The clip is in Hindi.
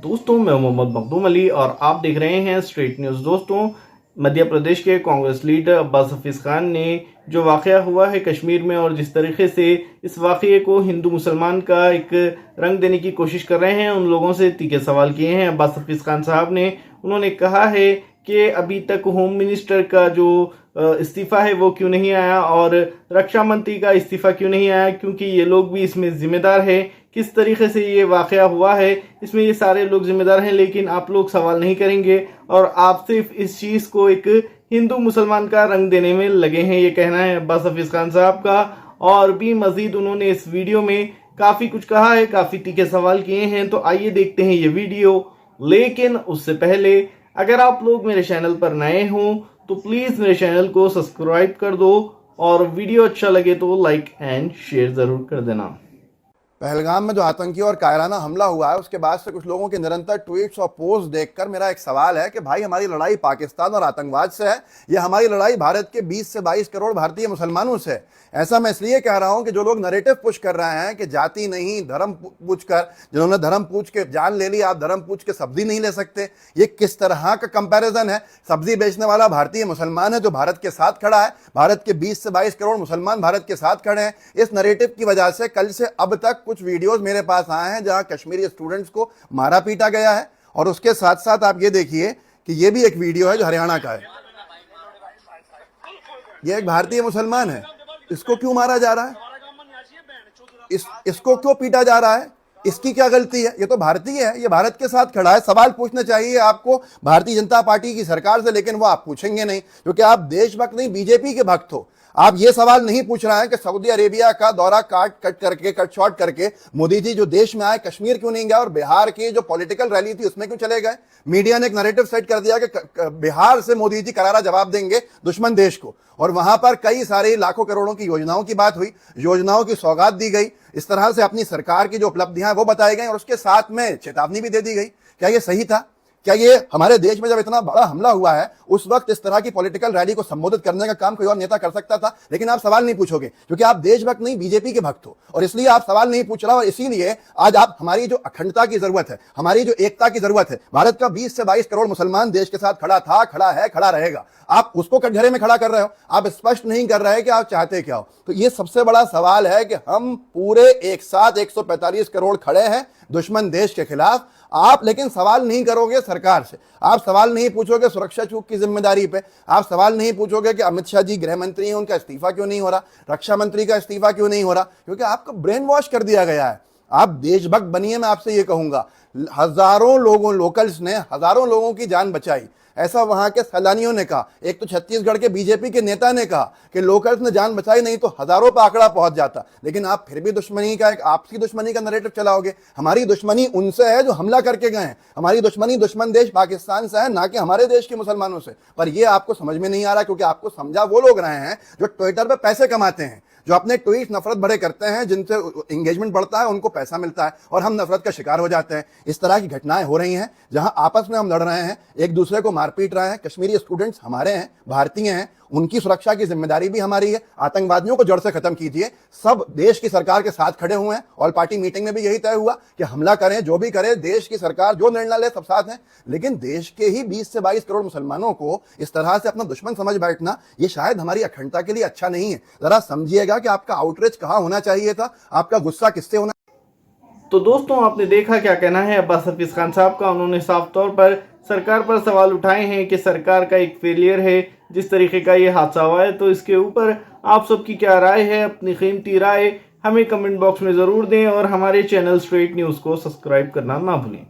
दोस्तों मैं मोहम्मद मखदूम अली और आप देख रहे हैं स्ट्रेट न्यूज़। दोस्तों, मध्य प्रदेश के कांग्रेस लीडर अब्बास हफीज़ खान ने जो वाक़या हुआ है कश्मीर में और जिस तरीके से इस वाक़े को हिंदू मुसलमान का एक रंग देने की कोशिश कर रहे हैं, उन लोगों से तीखे सवाल किए हैं अब्बास हफीज़ खान साहब ने। उन्होंने कहा है कि अभी तक होम मिनिस्टर का जो इस्तीफ़ा है वो क्यों नहीं आया और रक्षा मंत्री का इस्तीफ़ा क्यों नहीं आया, क्योंकि ये लोग भी इसमें ज़िम्मेदार है। किस तरीके से ये वाक़या हुआ है इसमें ये सारे लोग ज़िम्मेदार हैं, लेकिन आप लोग सवाल नहीं करेंगे और आप सिर्फ इस चीज़ को एक हिंदू मुसलमान का रंग देने में लगे हैं, ये कहना है अब्बास हफीज़ खान साहब का। और भी मज़ीद उन्होंने इस वीडियो में काफ़ी कुछ कहा है, काफ़ी तीखे सवाल किए हैं, तो आइए देखते हैं ये वीडियो। लेकिन उससे पहले अगर आप लोग मेरे चैनल पर नए हों तो प्लीज़ मेरे चैनल को सब्सक्राइब कर दो और वीडियो अच्छा लगे तो लाइक एंड शेयर ज़रूर कर देना। पहलगाम में जो आतंकी और कायराना हमला हुआ है उसके बाद से कुछ लोगों के निरंतर ट्वीट्स और पोस्ट देखकर मेरा एक सवाल है कि भाई हमारी लड़ाई पाकिस्तान और आतंकवाद से है या हमारी लड़ाई भारत के 20 से 22 करोड़ भारतीय मुसलमानों से है। ऐसा मैं इसलिए कह रहा हूं कि जो लोग नैरेटिव पुश कर रहे हैं कि जाति नहीं धर्म पूछ कर, जिन्होंने धर्म पूछ के जान ले ली, आप धर्म पूछ के सब्जी नहीं ले सकते, ये किस तरह का कंपैरिजन है। सब्जी बेचने वाला भारतीय मुसलमान है जो भारत के साथ खड़ा है, भारत के 20 से 22 करोड़ मुसलमान भारत के साथ खड़े हैं। इस नैरेटिव की वजह से कल से अब तक कुछ वीडियोस मेरे पास आए हैं जहां कश्मीरी स्टूडेंट्स को मारा पीटा गया है, और उसके साथ साथ आप ये देखिए कि ये भी एक वीडियो है जो हरियाणा का है। ये एक भारतीय मुसलमान है, इसको क्यों मारा जा रहा है, इसको क्यों पीटा जा रहा है, इसकी क्या गलती है? ये तो भारतीय है, ये भारत के साथ खड़ा है। सवाल पूछना चाहिए आपको भारतीय जनता पार्टी की सरकार से, लेकिन वो आप पूछेंगे नहीं क्योंकि आप देशभक्त नहीं बीजेपी के भक्त हो। आप ये सवाल नहीं पूछ रहे हैं कि सऊदी अरेबिया का दौरा कट शॉर्ट करके मोदी जी जो देश में आए कश्मीर क्यों नहीं गए, और बिहार की जो पॉलिटिकल रैली थी उसमें क्यों चले गए। मीडिया ने एक नैरेटिव सेट कर दिया कि बिहार से मोदी जी करारा जवाब देंगे दुश्मन देश को, और वहां पर कई सारी लाखों करोड़ों की योजनाओं की बात हुई, योजनाओं की सौगात दी गई, इस तरह से अपनी सरकार की जो उपलब्धियां वो बताई गई और उसके साथ में चेतावनी भी दे दी गई। क्या ये सही था? क्या ये हमारे देश में जब इतना बड़ा हमला हुआ है उस वक्त इस तरह की पॉलिटिकल रैली को संबोधित करने का काम कोई और नेता कर सकता था? लेकिन आप सवाल नहीं पूछोगे क्योंकि आप देशभक्त नहीं बीजेपी के भक्त हो, और इसलिए आप सवाल नहीं पूछ रहा, और इसीलिए आज आप हमारी जो अखंडता की जरूरत है, हमारी जो एकता की जरूरत है, भारत का 20 से 22 करोड़ मुसलमान देश के साथ खड़ा था, खड़ा है, खड़ा रहेगा, आप उसको कटघरे में खड़ा कर रहे हो। आप स्पष्ट नहीं कर रहे कि आप चाहते क्या हो। तो ये सबसे बड़ा सवाल है कि हम पूरे एक साथ 145 करोड़ खड़े हैं दुश्मन देश के खिलाफ, आप लेकिन सवाल नहीं करोगे सरकार से, आप सवाल नहीं पूछोगे सुरक्षा चूक की जिम्मेदारी पे, आप सवाल नहीं पूछोगे कि अमित शाह जी गृह मंत्री हैं, उनका इस्तीफा क्यों नहीं हो रहा, रक्षा मंत्री का इस्तीफा क्यों नहीं हो रहा, क्योंकि आपको ब्रेन वॉश कर दिया गया है। आप देशभक्त बनिए, मैं आपसे ये कहूंगा। हजारों लोगों, लोकल्स ने हजारों लोगों की जान बचाई, ऐसा वहां के सैलानियों ने कहा। एक तो छत्तीसगढ़ के बीजेपी के नेता ने कहा कि लोकल्स ने जान बचाई, नहीं तो हजारों पर आंकड़ा पहुंच जाता। लेकिन आप फिर भी दुश्मनी का, एक आपसी दुश्मनी का नैरेटिव चलाओगे। हमारी दुश्मनी उनसे है जो हमला करके गए हैं, हमारी दुश्मनी दुश्मन देश पाकिस्तान से है, ना कि हमारे देश के मुसलमानों से। पर यह आपको समझ में नहीं आ रहा क्योंकि आपको समझा वो लोग रहे हैं जो ट्विटर पर पैसे कमाते हैं, जो अपने ट्वीट नफरत भरे करते हैं, जिनसे एंगेजमेंट बढ़ता है, उनको पैसा मिलता है और हम नफरत का शिकार हो जाते हैं। इस तरह की घटनाएं हो रही हैं जहां आपस में हम लड़ रहे हैं, एक दूसरे को मारपीट रहे हैं। कश्मीरी स्टूडेंट्स हमारे हैं, भारतीय हैं, उनकी सुरक्षा की जिम्मेदारी भी हमारी है। आतंकवादियों को जड़ से खत्म कीजिए। सब देश की सरकार के साथ खड़े हुए हैं, ऑल पार्टी मीटिंग में भी यही तय हुआ कि हमला करें, जो भी करे, देश की सरकार जो निर्णय ले सब साथ हैं। लेकिन देश के ही 20 से 22 करोड़ मुसलमानों को इस तरह से अपना दुश्मन समझ बैठना, ये शायद हमारी अखंडता के लिए अच्छा नहीं है। जरा समझिएगा कि आपका आउटरीच कहां होना चाहिए था, आपका गुस्सा किससे होना। तो दोस्तों, आपने देखा क्या कहना है अब्बास हफीज़ खान साहब का। उन्होंने साफ तौर पर सरकार पर सवाल उठाए हैं कि सरकार का एक फेलियर है जिस तरीके का ये हादसा हुआ है। तो इसके ऊपर आप सबकी क्या राय है? अपनी कीमती राय हमें कमेंट बॉक्स में ज़रूर दें और हमारे चैनल स्ट्रेट न्यूज़ को सब्सक्राइब करना ना भूलें।